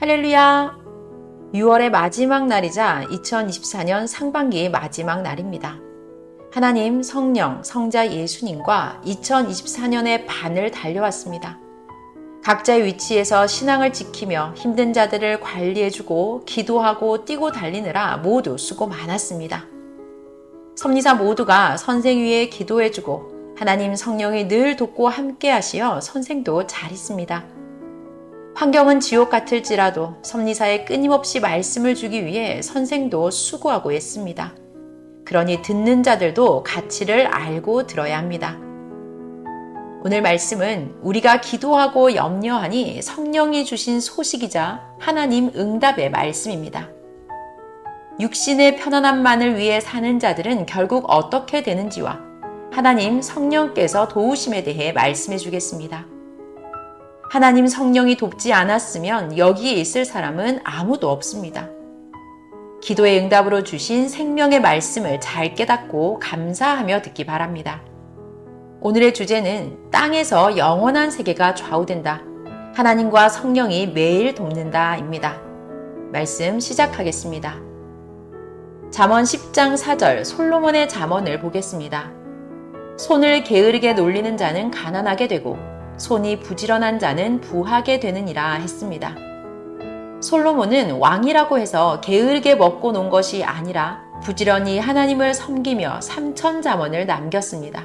할렐루야! 6월의 마지막 날이자 2024년 상반기의 마지막 날입니다. 하나님, 성령, 성자 예수님과 2024년의 반을 달려왔습니다. 각자의 위치에서 신앙을 지키며 힘든 자들을 관리해주고 기도하고 뛰고 달리느라 모두 수고 많았습니다. 섭리사 모두가 선생 위에 기도해주고 하나님 성령이 늘 돕고 함께 하시어 선생도 잘 있습니다. 환경은 지옥 같을지라도 섭리사에 끊임없이 말씀을 주기 위해 선생도 수고하고 있습니다. 그러니 듣는 자들도 가치를 알고 들어야 합니다. 오늘 말씀은 우리가 기도하고 염려하니 성령이 주신 소식이자 하나님 응답의 말씀입니다. 육신의 편안함만을 위해 사는 자들은 결국 어떻게 되는지와 하나님 성령께서 도우심에 대해 말씀해 주겠습니다. 하나님 성령이 돕지 않았으면 여기에 있을 사람은 아무도 없습니다. 기도의 응답으로 주신 생명의 말씀을 잘 깨닫고 감사하며 듣기 바랍니다. 오늘의 주제는 땅에서 영원한 세계가 좌우된다. 하나님과 성령이 매일 돕는다 입니다. 말씀 시작하겠습니다. 잠언 10장 4절 솔로몬의 잠언을 보겠습니다. 손을 게으르게 놀리는 자는 가난하게 되고 손이 부지런한 자는 부하게 되느니라 했습니다. 솔로몬은 왕이라고 해서 게으르게 먹고 논 것이 아니라 부지런히 하나님을 섬기며 3천 잠언을 남겼습니다.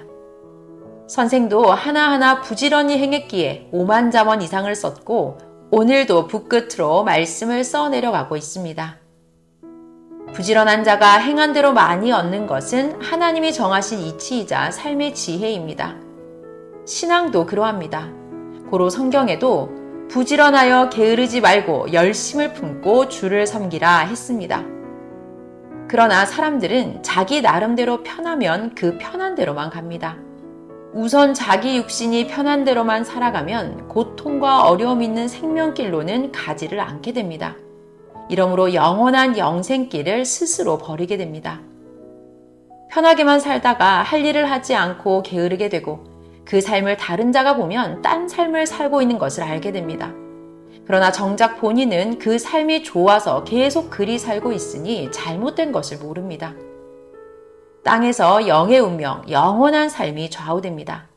선생도 하나하나 부지런히 행했기에 5만 잠언 이상을 썼고 오늘도 붓끝으로 말씀을 써내려가고 있습니다. 부지런한 자가 행한 대로 많이 얻는 것은 하나님이 정하신 이치이자 삶의 지혜입니다. 신앙도 그러합니다. 고로 성경에도 부지런하여 게으르지 말고 열심을 품고 주를 섬기라 했습니다. 그러나 사람들은 자기 나름대로 편하면 그 편한 대로만 갑니다. 우선 자기 육신이 편한 대로만 살아가면 고통과 어려움 있는 생명길로는 가지를 않게 됩니다. 이러므로 영원한 영생길을 스스로 버리게 됩니다. 편하게만 살다가 할 일을 하지 않고 게으르게 되고 그 삶을 다른 자가 보면 딴 삶을 살고 있는 것을 알게 됩니다. 그러나 정작 본인은 그 삶이 좋아서 계속 그리 살고 있으니 잘못된 것을 모릅니다. 땅에서 영의 운명, 영원한 삶이 좌우됩니다.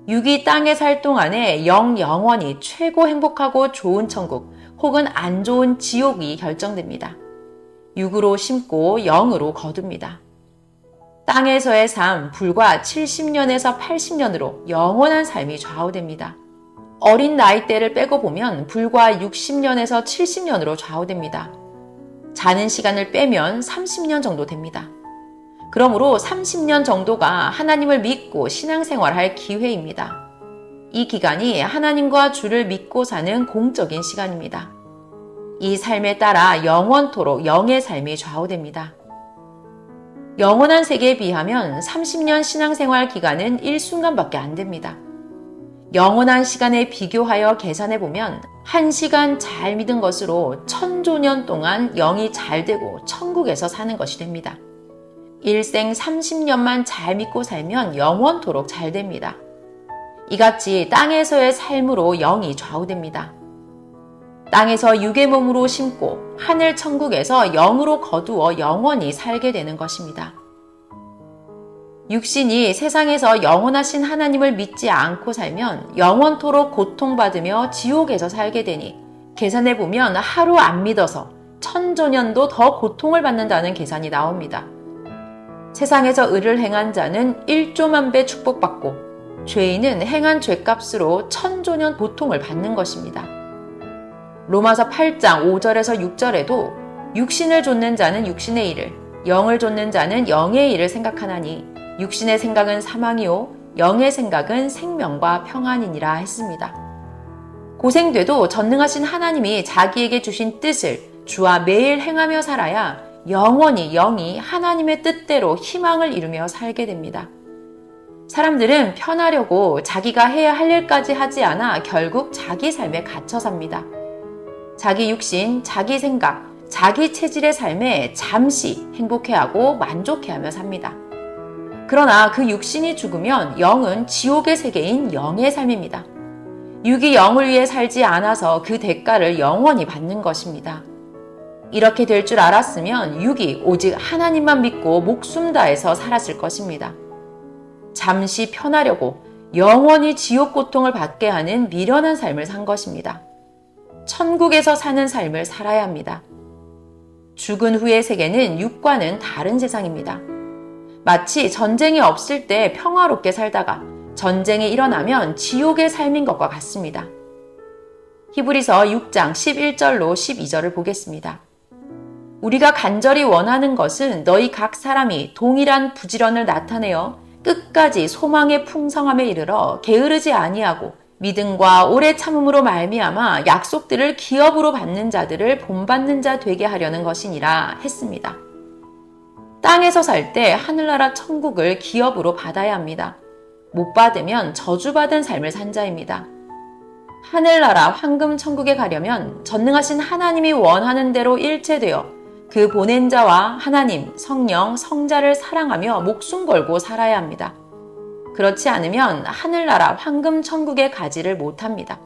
육이 땅에 살 동안에 영원히 최고 행복하고 좋은 천국 혹은 안 좋은 지옥이 결정됩니다. 육으로 심고 영으로 거둡니다. 땅에서의 삶 불과 70년에서 80년으로 영원한 삶이 좌우됩니다. 어린 나이대를 빼고 보면 불과 60년에서 70년으로 좌우됩니다. 자는 시간을 빼면 30년 정도 됩니다. 그러므로 30년 정도가 하나님을 믿고 신앙생활할 기회입니다. 이 기간이 하나님과 주를 믿고 사는 공적인 시간입니다. 이 삶에 따라 영원토록 영의 삶이 좌우됩니다. 영원한 세계에 비하면 30년 신앙생활 기간은 일순간밖에 안 됩니다. 영원한 시간에 비교하여 계산해보면 1시간 잘 믿은 것으로 천조년 동안 영이 잘 되고 천국에서 사는 것이 됩니다. 일생 30년만 잘 믿고 살면 영원토록 잘 됩니다. 이같이 땅에서의 삶으로 영이 좌우됩니다. 땅에서 육의 몸으로 심고 하늘 천국에서 영으로 거두어 영원히 살게 되는 것입니다. 육신이 세상에서 영원하신 하나님을 믿지 않고 살면 영원토록 고통받으며 지옥에서 살게 되니 계산해보면 하루 안 믿어서 천조년도 더 고통을 받는다는 계산이 나옵니다. 세상에서 의를 행한 자는 1조만 배 축복받고 죄인은 행한 죄값으로 천조년 고통을 받는 것입니다. 로마서 8장 5절에서 6절에도 육신을 좇는 자는 육신의 일을, 영을 좇는 자는 영의 일을 생각하나니 육신의 생각은 사망이요 영의 생각은 생명과 평안이니라 했습니다. 고생돼도 전능하신 하나님이 자기에게 주신 뜻을 주와 매일 행하며 살아야 영원히 영이 하나님의 뜻대로 희망을 이루며 살게 됩니다. 사람들은 편하려고 자기가 해야 할 일까지 하지 않아 결국 자기 삶에 갇혀 삽니다. 자기 육신, 자기 생각, 자기 체질의 삶에 잠시 행복해하고 만족해하며 삽니다. 그러나 그 육신이 죽으면 영은 지옥의 세계인 영의 삶입니다. 육이 영을 위해 살지 않아서 그 대가를 영원히 받는 것입니다. 이렇게 될 줄 알았으면 육이 오직 하나님만 믿고 목숨 다해서 살았을 것입니다. 잠시 편하려고 영원히 지옥 고통을 받게 하는 미련한 삶을 산 것입니다. 천국에서 사는 삶을 살아야 합니다. 죽은 후의 세계는 육과는 다른 세상입니다. 마치 전쟁이 없을 때 평화롭게 살다가 전쟁이 일어나면 지옥의 삶인 것과 같습니다. 히브리서 6장 11절로 12절을 보겠습니다. 우리가 간절히 원하는 것은 너희 각 사람이 동일한 부지런을 나타내어 끝까지 소망의 풍성함에 이르러 게으르지 아니하고 믿음과 오래 참음으로 말미암아 약속들을 기업으로 받는 자들을 본받는 자 되게 하려는 것이니라 했습니다. 땅에서 살 때 하늘나라 천국을 기업으로 받아야 합니다. 못 받으면 저주받은 삶을 산 자입니다. 하늘나라 황금 천국에 가려면 전능하신 하나님이 원하는 대로 일체되어 그 보낸 자와 하나님, 성령, 성자를 사랑하며 목숨 걸고 살아야 합니다. 그렇지 않으면 하늘나라 황금 천국에 가지를 못합니다.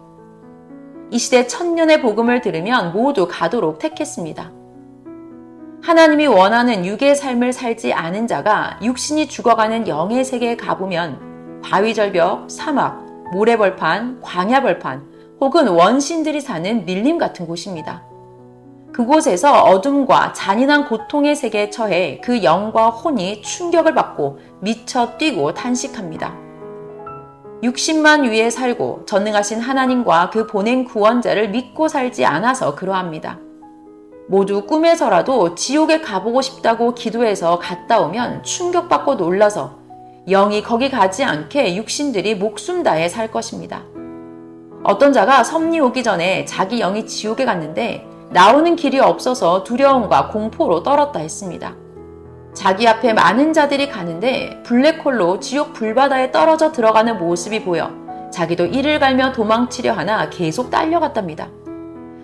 이 시대 천년의 복음을 들으면 모두 가도록 택했습니다. 하나님이 원하는 육의 삶을 살지 않은 자가 육신이 죽어가는 영의 세계에 가보면 바위절벽, 사막, 모래벌판, 광야벌판 혹은 원신들이 사는 밀림 같은 곳입니다. 그곳에서 어둠과 잔인한 고통의 세계에 처해 그 영과 혼이 충격을 받고 미쳐 뛰고 탄식합니다. 육신만 위해 살고 전능하신 하나님과 그 보낸 구원자를 믿고 살지 않아서 그러합니다. 모두 꿈에서라도 지옥에 가보고 싶다고 기도해서 갔다 오면 충격받고 놀라서 영이 거기 가지 않게 육신들이 목숨 다해 살 것입니다. 어떤 자가 섭리 오기 전에 자기 영이 지옥에 갔는데 나오는 길이 없어서 두려움과 공포로 떨었다 했습니다. 자기 앞에 많은 자들이 가는데 블랙홀로 지옥 불바다에 떨어져 들어가는 모습이 보여 자기도 이를 갈며 도망치려 하나 계속 딸려갔답니다.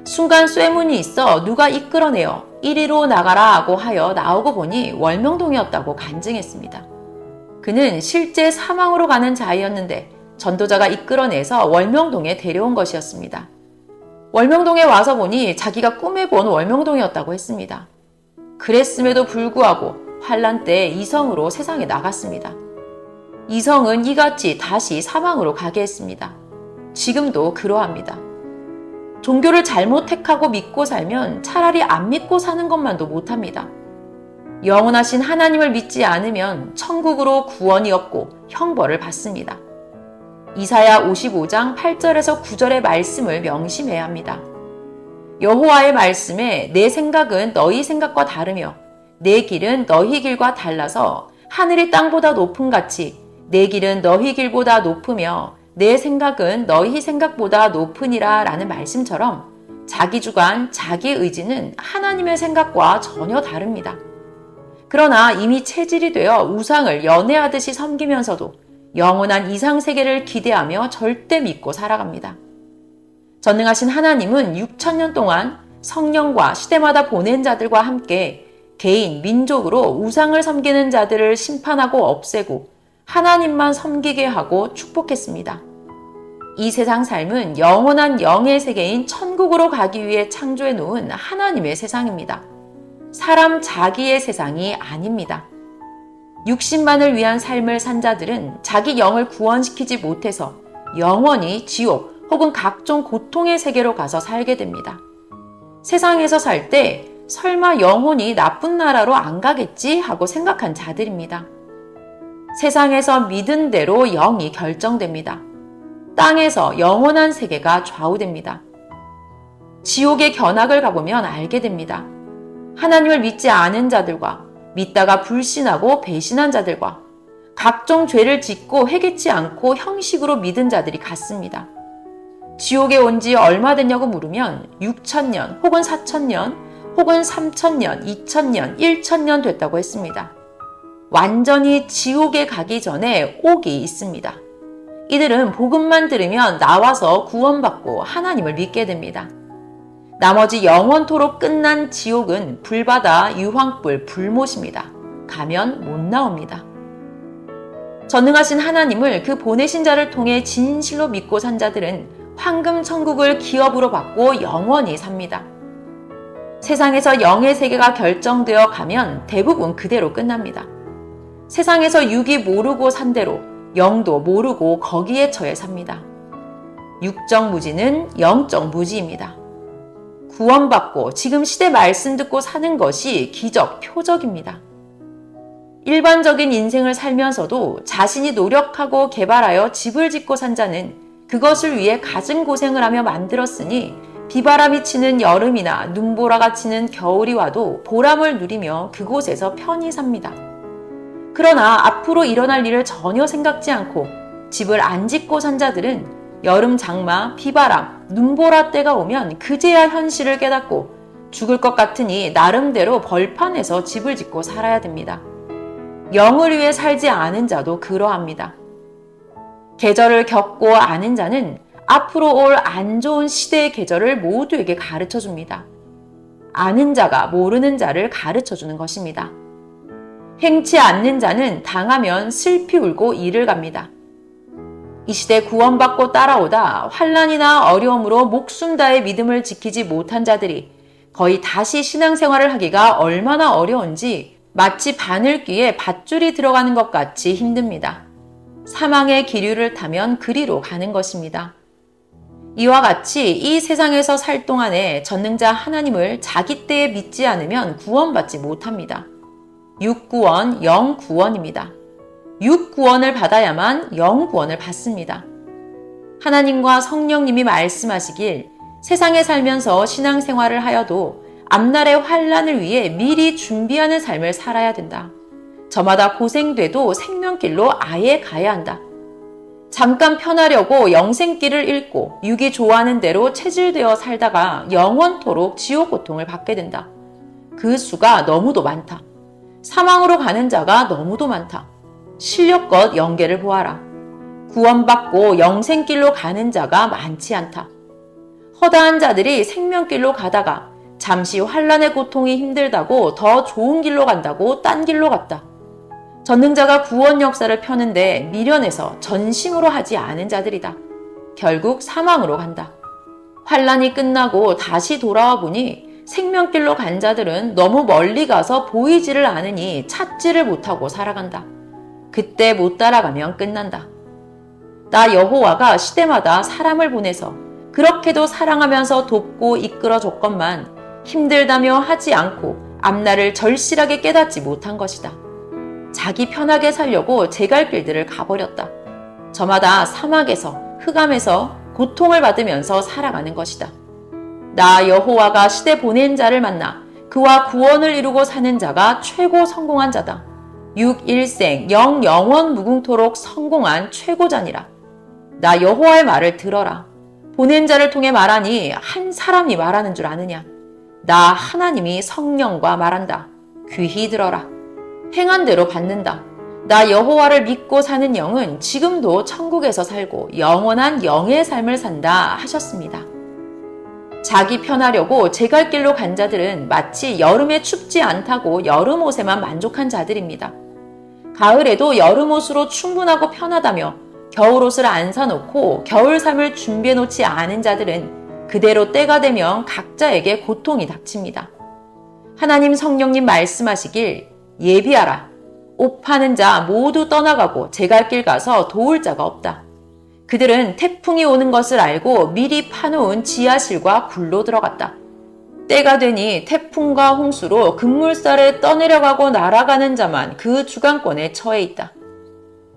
순간 쇠문이 있어 누가 이끌어내어 이리로 나가라 하고 하여 나오고 보니 월명동이었다고 간증했습니다. 그는 실제 사망으로 가는 자이었는데 전도자가 이끌어내서 월명동에 데려온 것이었습니다. 월명동에 와서 보니 자기가 꿈에 본 월명동이었다고 했습니다. 그랬음에도 불구하고 환란 때 이성으로 세상에 나갔습니다. 이성은 이같이 다시 사망으로 가게 했습니다. 지금도 그러합니다. 종교를 잘못 택하고 믿고 살면 차라리 안 믿고 사는 것만도 못합니다. 영원하신 하나님을 믿지 않으면 천국으로 구원이 없고 형벌을 받습니다. 이사야 55장 8절에서 9절의 말씀을 명심해야 합니다. 여호와의 말씀에 내 생각은 너희 생각과 다르며 내 길은 너희 길과 달라서 하늘이 땅보다 높음 같이 내 길은 너희 길보다 높으며 내 생각은 너희 생각보다 높으니라 라는 말씀처럼 자기 주관, 자기 의지는 하나님의 생각과 전혀 다릅니다. 그러나 이미 체질이 되어 우상을 연애하듯이 섬기면서도 영원한 이상세계를 기대하며 절대 믿고 살아갑니다. 전능하신 하나님은 6천년 동안 성령과 시대마다 보낸 자들과 함께 개인, 민족으로 우상을 섬기는 자들을 심판하고 없애고 하나님만 섬기게 하고 축복했습니다. 이 세상 삶은 영원한 영의 세계인 천국으로 가기 위해 창조해 놓은 하나님의 세상입니다. 사람 자기의 세상이 아닙니다. 육신만을 위한 삶을 산 자들은 자기 영을 구원시키지 못해서 영원히 지옥 혹은 각종 고통의 세계로 가서 살게 됩니다. 세상에서 살 때 설마 영혼이 나쁜 나라로 안 가겠지 하고 생각한 자들입니다. 세상에서 믿은 대로 영이 결정됩니다. 땅에서 영원한 세계가 좌우됩니다. 지옥의 견학을 가보면 알게 됩니다. 하나님을 믿지 않은 자들과 믿다가 불신하고 배신한 자들과 각종 죄를 짓고 회개치 않고 형식으로 믿은 자들이 같습니다. 지옥에 온 지 얼마 됐냐고 물으면 6천년 혹은 4천년 혹은 3천년, 2천년, 1천년 됐다고 했습니다. 완전히 지옥에 가기 전에 옥이 있습니다. 이들은 복음만 들으면 나와서 구원받고 하나님을 믿게 됩니다. 나머지 영원토록 끝난 지옥은 불바다, 유황불, 불못입니다. 가면 못 나옵니다. 전능하신 하나님을 그 보내신 자를 통해 진실로 믿고 산 자들은 황금 천국을 기업으로 받고 영원히 삽니다. 세상에서 영의 세계가 결정되어 가면 대부분 그대로 끝납니다. 세상에서 육이 모르고 산 대로 영도 모르고 거기에 처해 삽니다. 육적 무지는 영적 무지입니다. 구원받고 지금 시대 말씀 듣고 사는 것이 기적, 표적입니다. 일반적인 인생을 살면서도 자신이 노력하고 개발하여 집을 짓고 산 자는 그것을 위해 갖은 고생을 하며 만들었으니 비바람이 치는 여름이나 눈보라가 치는 겨울이 와도 보람을 누리며 그곳에서 편히 삽니다. 그러나 앞으로 일어날 일을 전혀 생각지 않고 집을 안 짓고 산 자들은 여름 장마, 비바람, 눈보라 때가 오면 그제야 현실을 깨닫고 죽을 것 같으니 나름대로 벌판에서 집을 짓고 살아야 됩니다. 영을 위해 살지 않은 자도 그러합니다. 계절을 겪고 아는 자는 앞으로 올 안 좋은 시대의 계절을 모두에게 가르쳐 줍니다. 아는 자가 모르는 자를 가르쳐 주는 것입니다. 행치 않는 자는 당하면 슬피 울고 이를 갑니다. 이 시대 구원받고 따라오다 환난이나 어려움으로 목숨 다해 믿음을 지키지 못한 자들이 거의 다시 신앙생활을 하기가 얼마나 어려운지 마치 바늘귀에 밧줄이 들어가는 것 같이 힘듭니다. 사망의 기류를 타면 그리로 가는 것입니다. 이와 같이 이 세상에서 살 동안에 전능자 하나님을 자기 때에 믿지 않으면 구원받지 못합니다. 육구원, 영구원입니다. 육구원을 받아야만 영구원을 받습니다. 하나님과 성령님이 말씀하시길 세상에 살면서 신앙생활을 하여도 앞날의 환난을 위해 미리 준비하는 삶을 살아야 된다. 저마다 고생돼도 생명길로 아예 가야 한다. 잠깐 편하려고 영생길을 잃고 육이 좋아하는 대로 체질되어 살다가 영원토록 지옥 고통을 받게 된다. 그 수가 너무도 많다. 사망으로 가는 자가 너무도 많다. 실력껏 영계를 보아라. 구원받고 영생길로 가는 자가 많지 않다. 허다한 자들이 생명길로 가다가 잠시 환난의 고통이 힘들다고 더 좋은 길로 간다고 딴 길로 갔다. 전능자가 구원 역사를 펴는데 미련해서 전심으로 하지 않은 자들이다. 결국 사망으로 간다. 환난이 끝나고 다시 돌아와 보니 생명길로 간 자들은 너무 멀리 가서 보이지를 않으니 찾지를 못하고 살아간다. 그때 못 따라가면 끝난다. 나 여호와가 시대마다 사람을 보내서 그렇게도 사랑하면서 돕고 이끌어줬건만 힘들다며 하지 않고 앞날을 절실하게 깨닫지 못한 것이다. 자기 편하게 살려고 제갈 길들을 가버렸다. 저마다 사막에서 흑암에서 고통을 받으면서 살아가는 것이다. 나 여호와가 시대 보낸 자를 만나 그와 구원을 이루고 사는 자가 최고 성공한 자다. 육일생 영원 무궁토록 성공한 최고자니라. 나 여호와의 말을 들어라. 보낸 자를 통해 말하니 한 사람이 말하는 줄 아느냐. 나 하나님이 성령과 말한다. 귀히 들어라. 행한 대로 받는다. 나 여호와를 믿고 사는 영은 지금도 천국에서 살고 영원한 영의 삶을 산다 하셨습니다. 자기 편하려고 제갈 길로 간 자들은 마치 여름에 춥지 않다고 여름 옷에만 만족한 자들입니다. 가을에도 여름 옷으로 충분하고 편하다며 겨울 옷을 안 사놓고 겨울 삶을 준비해 놓지 않은 자들은 그대로 때가 되면 각자에게 고통이 닥칩니다. 하나님 성령님 말씀하시길 예비하라. 옷 파는 자 모두 떠나가고 제갈 길 가서 도울 자가 없다. 그들은 태풍이 오는 것을 알고 미리 파놓은 지하실과 굴로 들어갔다. 때가 되니 태풍과 홍수로 급물살에 떠내려가고 날아가는 자만 그 주관권에 처해 있다.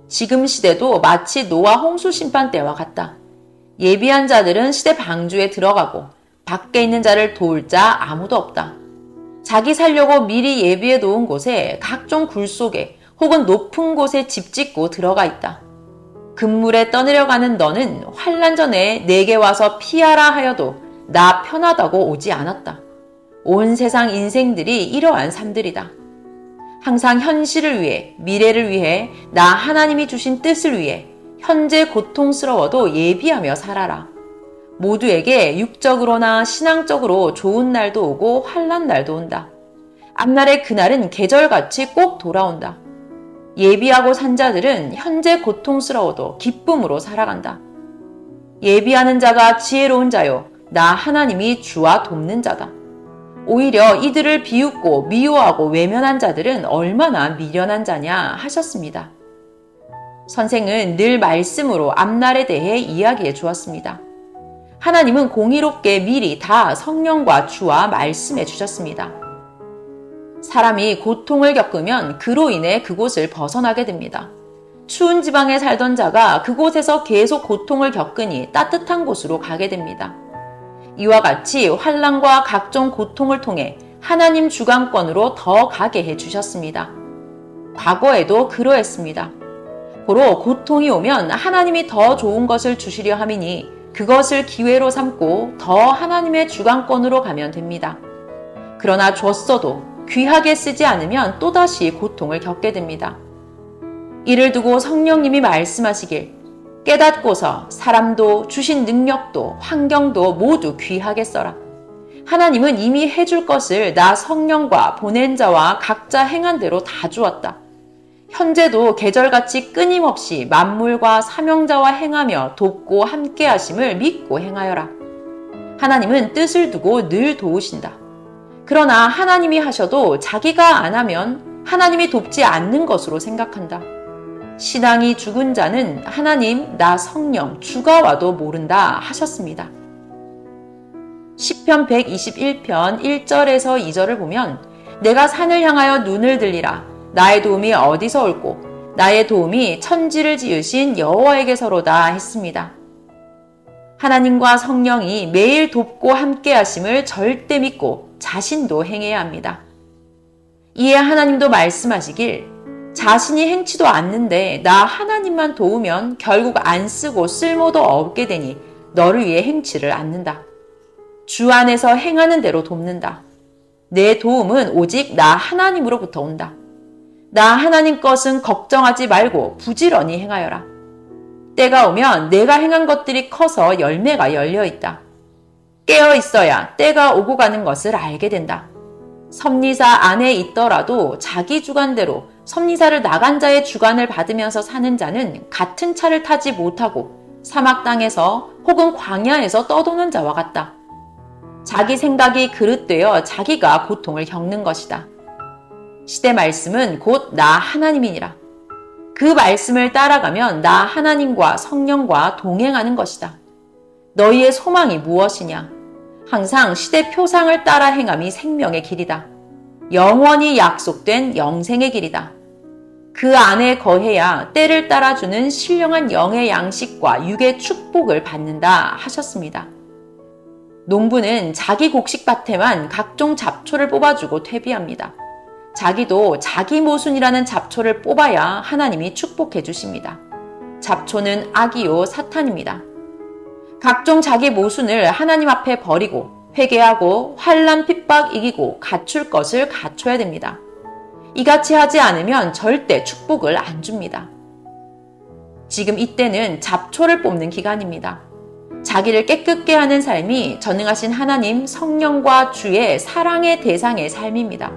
지금 시대도 마치 노아 홍수 심판 때와 같다. 예비한 자들은 시대 방주에 들어가고 밖에 있는 자를 도울 자 아무도 없다. 자기 살려고 미리 예비해 놓은 곳에 각종 굴 속에 혹은 높은 곳에 집 짓고 들어가 있다. 급물에 떠내려가는 너는 환난 전에 내게 와서 피하라 하여도 나 편하다고 오지 않았다. 온 세상 인생들이 이러한 삶들이다. 항상 현실을 위해, 미래를 위해, 나 하나님이 주신 뜻을 위해 현재 고통스러워도 예비하며 살아라. 모두에게 육적으로나 신앙적으로 좋은 날도 오고 환난 날도 온다. 앞날의 그날은 계절같이 꼭 돌아온다. 예비하고 산 자들은 현재 고통스러워도 기쁨으로 살아간다. 예비하는 자가 지혜로운 자요. 나 하나님이 주와 돕는 자다. 오히려 이들을 비웃고 미워하고 외면한 자들은 얼마나 미련한 자냐 하셨습니다. 선생은 늘 말씀으로 앞날에 대해 이야기해 주었습니다. 하나님은 공의롭게 미리 다 성령과 주와 말씀해 주셨습니다. 사람이 고통을 겪으면 그로 인해 그곳을 벗어나게 됩니다. 추운 지방에 살던 자가 그곳에서 계속 고통을 겪으니 따뜻한 곳으로 가게 됩니다. 이와 같이 환난과 각종 고통을 통해 하나님 주관권으로 더 가게 해주셨습니다. 과거에도 그러했습니다. 고로 고통이 오면 하나님이 더 좋은 것을 주시려 함이니 그것을 기회로 삼고 더 하나님의 주관권으로 가면 됩니다. 그러나 줬어도 귀하게 쓰지 않으면 또다시 고통을 겪게 됩니다. 이를 두고 성령님이 말씀하시길 깨닫고서 사람도 주신 능력도 환경도 모두 귀하게 써라. 하나님은 이미 해줄 것을 나 성령과 보낸 자와 각자 행한 대로 다 주었다. 현재도 계절같이 끊임없이 만물과 사명자와 행하며 돕고 함께 하심을 믿고 행하여라. 하나님은 뜻을 두고 늘 도우신다. 그러나 하나님이 하셔도 자기가 안 하면 하나님이 돕지 않는 것으로 생각한다. 신앙이 죽은 자는 하나님, 나 성령, 주가 와도 모른다 하셨습니다. 시편 121편 1절에서 2절을 보면 내가 산을 향하여 눈을 들리라. 나의 도움이 어디서 올꼬? 나의 도움이 천지를 지으신 여호와에게서로다 했습니다. 하나님과 성령이 매일 돕고 함께 하심을 절대 믿고 자신도 행해야 합니다. 이에 하나님도 말씀하시길 자신이 행치도 않는데 나 하나님만 도우면 결국 안 쓰고 쓸모도 없게 되니 너를 위해 행치를 않는다. 주 안에서 행하는 대로 돕는다. 내 도움은 오직 나 하나님으로부터 온다. 나 하나님 것은 걱정하지 말고 부지런히 행하여라. 때가 오면 내가 행한 것들이 커서 열매가 열려있다. 깨어 있어야 때가 오고 가는 것을 알게 된다. 섭리사 안에 있더라도 자기 주관대로 섭리사를 나간 자의 주관을 받으면서 사는 자는 같은 차를 타지 못하고 사막 땅에서 혹은 광야에서 떠도는 자와 같다. 자기 생각이 그릇되어 자기가 고통을 겪는 것이다. 시대 말씀은 곧 나 하나님이니라. 그 말씀을 따라가면 나 하나님과 성령과 동행하는 것이다. 너희의 소망이 무엇이냐? 항상 시대 표상을 따라 행함이 생명의 길이다. 영원히 약속된 영생의 길이다. 그 안에 거해야 때를 따라주는 신령한 영의 양식과 육의 축복을 받는다 하셨습니다. 농부는 자기 곡식밭에만 각종 잡초를 뽑아주고 퇴비합니다. 자기도 자기 모순이라는 잡초를 뽑아야 하나님이 축복해 주십니다. 잡초는 악이요 사탄입니다. 각종 자기 모순을 하나님 앞에 버리고 회개하고 환난 핍박 이기고 갖출 것을 갖춰야 됩니다. 이같이 하지 않으면 절대 축복을 안 줍니다. 지금 이때는 잡초를 뽑는 기간입니다. 자기를 깨끗게 하는 삶이 전능하신 하나님 성령과 주의 사랑의 대상의 삶입니다.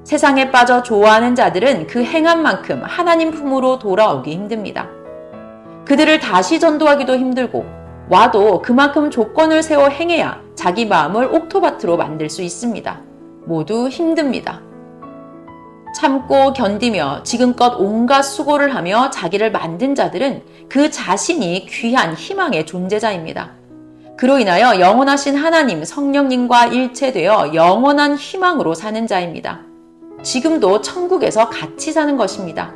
세상에 빠져 좋아하는 자들은 그 행한 만큼 하나님 품으로 돌아오기 힘듭니다. 그들을 다시 전도하기도 힘들고 와도 그만큼 조건을 세워 행해야 자기 마음을 옥토바트로 만들 수 있습니다. 모두 힘듭니다. 참고 견디며 지금껏 온갖 수고를 하며 자기를 만든 자들은 그 자신이 귀한 희망의 존재자입니다. 그로 인하여 영원하신 하나님 성령님과 일체되어 영원한 희망으로 사는 자입니다. 지금도 천국에서 같이 사는 것입니다.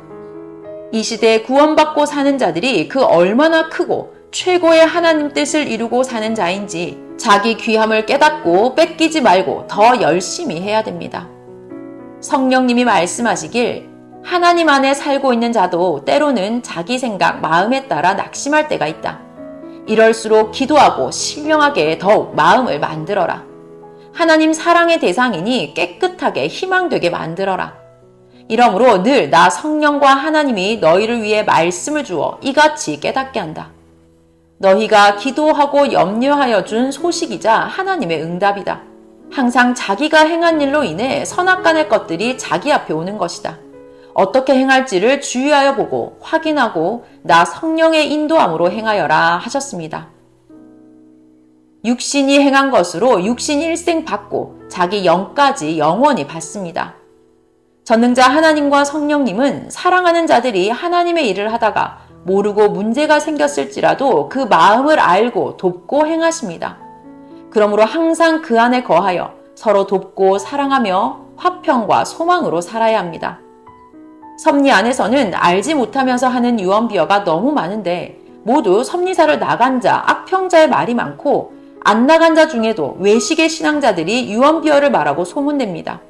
이 시대에 구원받고 사는 자들이 그 얼마나 크고 최고의 하나님 뜻을 이루고 사는 자인지 자기 귀함을 깨닫고 뺏기지 말고 더 열심히 해야 됩니다. 성령님이 말씀하시길 하나님 안에 살고 있는 자도 때로는 자기 생각, 마음에 따라 낙심할 때가 있다. 이럴수록 기도하고 신령하게 더욱 마음을 만들어라. 하나님 사랑의 대상이니 깨끗하게 희망되게 만들어라. 이러므로 늘 나 성령과 하나님이 너희를 위해 말씀을 주어 이같이 깨닫게 한다. 너희가 기도하고 염려하여 준 소식이자 하나님의 응답이다. 항상 자기가 행한 일로 인해 선악간의 것들이 자기 앞에 오는 것이다. 어떻게 행할지를 주의하여 보고 확인하고 나 성령의 인도함으로 행하여라 하셨습니다. 육신이 행한 것으로 육신 일생 받고 자기 영까지 영원히 받습니다. 전능자 하나님과 성령님은 사랑하는 자들이 하나님의 일을 하다가 모르고 문제가 생겼을지라도 그 마음을 알고 돕고 행하십니다. 그러므로 항상 그 안에 거하여 서로 돕고 사랑하며 화평과 소망으로 살아야 합니다. 섭리 안에서는 알지 못하면서 하는 유언비어가 너무 많은데 모두 섭리사를 나간 자, 악평자의 말이 많고 안 나간 자 중에도 외식의 신앙자들이 유언비어를 말하고 소문냅니다.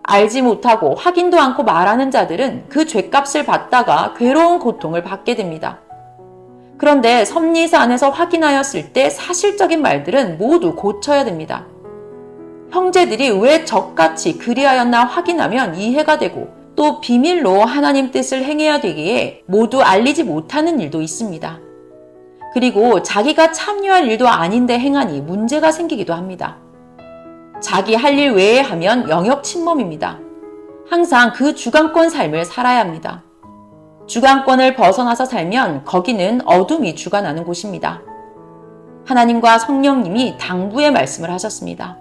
알지 못하고 확인도 않고 말하는 자들은 그 죄값을 받다가 괴로운 고통을 받게 됩니다. 그런데 섭리사 안에서 확인하였을 때 사실적인 말들은 모두 고쳐야 됩니다. 형제들이 왜 적같이 그리하였나 확인하면 이해가 되고 또 비밀로 하나님 뜻을 행해야 되기에 모두 알리지 못하는 일도 있습니다. 그리고 자기가 참여할 일도 아닌데 행하니 문제가 생기기도 합니다. 자기 할 일 외에 하면 영역 침범입니다. 항상 그 주관권 삶을 살아야 합니다. 주관권을 벗어나서 살면 거기는 어둠이 주관하는 곳입니다. 하나님과 성령님이 당부의 말씀을 하셨습니다.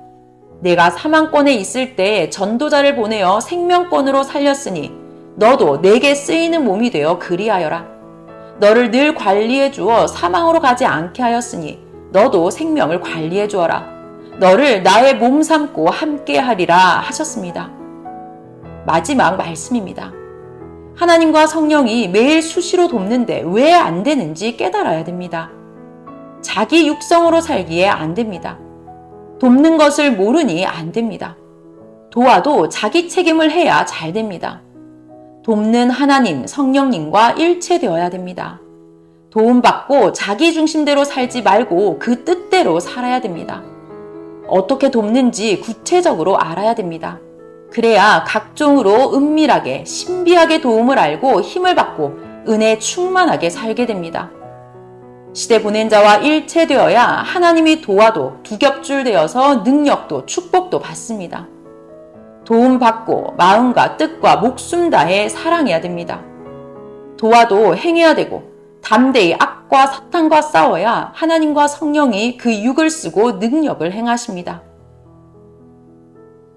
내가 사망권에 있을 때 전도자를 보내어 생명권으로 살렸으니 너도 내게 쓰이는 몸이 되어 그리하여라. 너를 늘 관리해 주어 사망으로 가지 않게 하였으니 너도 생명을 관리해 주어라. 너를 나의 몸 삼고 함께 하리라 하셨습니다. 마지막 말씀입니다. 하나님과 성령이 매일 수시로 돕는데 왜 안 되는지 깨달아야 됩니다. 자기 육성으로 살기에 안 됩니다. 돕는 것을 모르니 안 됩니다. 도와도 자기 책임을 해야 잘 됩니다. 돕는 하나님, 성령님과 일체되어야 됩니다. 도움받고 자기 중심대로 살지 말고 그 뜻대로 살아야 됩니다. 어떻게 돕는지 구체적으로 알아야 됩니다. 그래야 각종으로 은밀하게 신비하게 도움을 알고 힘을 받고 은혜 충만하게 살게 됩니다. 시대 보낸 자와 일체되어야 하나님이 도와도 두 겹줄 되어서 능력도 축복도 받습니다. 도움받고 마음과 뜻과 목숨 다해 사랑해야 됩니다. 도와도 행해야 되고 담대히 악과 사탄과 싸워야 하나님과 성령이 그 육을 쓰고 능력을 행하십니다.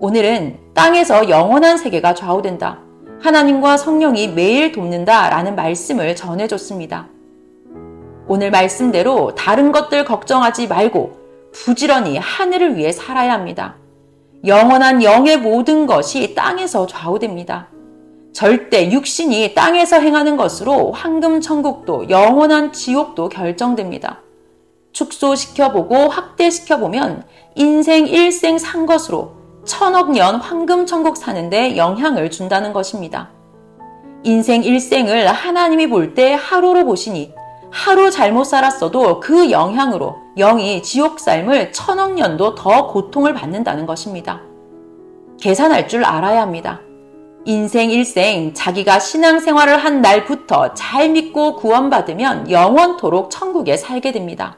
오늘은 땅에서 영원한 세계가 좌우된다. 하나님과 성령이 매일 돕는다 라는 말씀을 전해줬습니다. 오늘 말씀대로 다른 것들 걱정하지 말고 부지런히 하늘을 위해 살아야 합니다. 영원한 영의 모든 것이 땅에서 좌우됩니다. 절대 육신이 땅에서 행하는 것으로 황금 천국도 영원한 지옥도 결정됩니다. 축소시켜보고 확대시켜보면 인생 일생 산 것으로 1000억 년 황금 천국 사는데 영향을 준다는 것입니다. 인생 일생을 하나님이 볼 때 하루로 보시니 하루 잘못 살았어도 그 영향으로 영이 지옥 삶을 1000억 년도 더 고통을 받는다는 것입니다. 계산할 줄 알아야 합니다. 인생 일생 자기가 신앙생활을 한 날부터 잘 믿고 구원받으면 영원토록 천국에 살게 됩니다.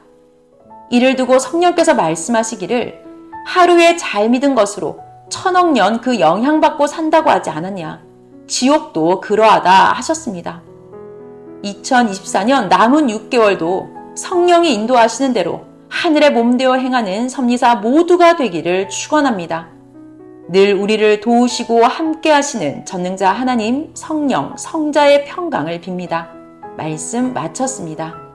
이를 두고 성령께서 말씀하시기를 하루에 잘 믿은 것으로 1000억 년 그 영향받고 산다고 하지 않았냐. 지옥도 그러하다 하셨습니다. 2024년 남은 6개월도 성령이 인도하시는 대로 하늘의 몸되어 행하는 섭리사 모두가 되기를 축원합니다. 늘 우리를 도우시고 함께 하시는 전능자 하나님, 성령, 성자의 평강을 빕니다. 말씀 마쳤습니다.